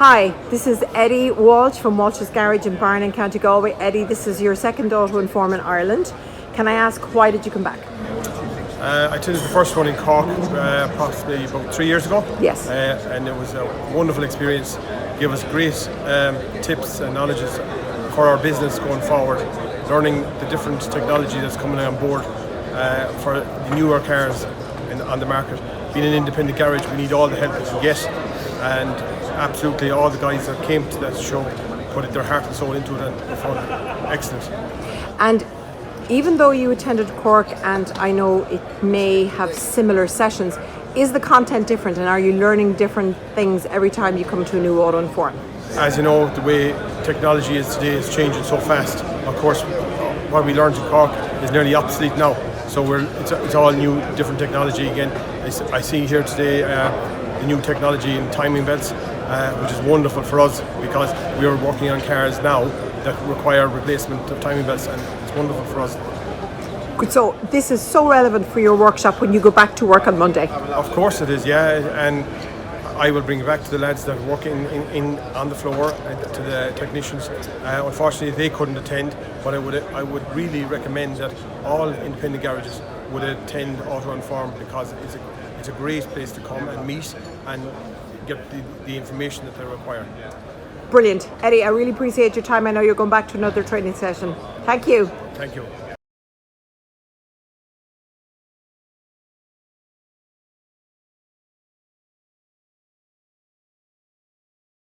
Hi, this is Eddie Walsh from Walsh's Garage in Barn in County Galway. Eddie, this is your second AutoInform in Ireland. Can I ask, why did you come back? I attended the first one in Cork approximately about 3 years ago. Yes. And it was a wonderful experience. Gave us great tips and knowledges for our business going forward, learning the different technology that's coming on board for the newer cars on the market. Being an independent garage, we need all the help we can get, and absolutely all the guys that came to that show put their heart and soul into it, and they found it excellent. And even though you attended Cork, and I know it may have similar sessions, is the content different, and are you learning different things every time you come to a new AutoInform? As you know, the way technology is today is changing so fast. Of course, what we learned in Cork is nearly obsolete now. So it's all new, different technology again. I see here today the new technology in timing belts, which is wonderful for us because we are working on cars now that require replacement of timing belts, and it's wonderful for us. Good. So this is so relevant for your workshop when you go back to work on Monday. Of course it is, yeah, and I will bring it back to the lads that work in on the floor and to the technicians. Unfortunately, they couldn't attend, but I would really recommend that all independent garages would attend AutoInform because it's a great place to come and meet and get the information that they require. Brilliant. Eddie, I really appreciate your time. I know you're going back to another training session. Thank you. Thank you.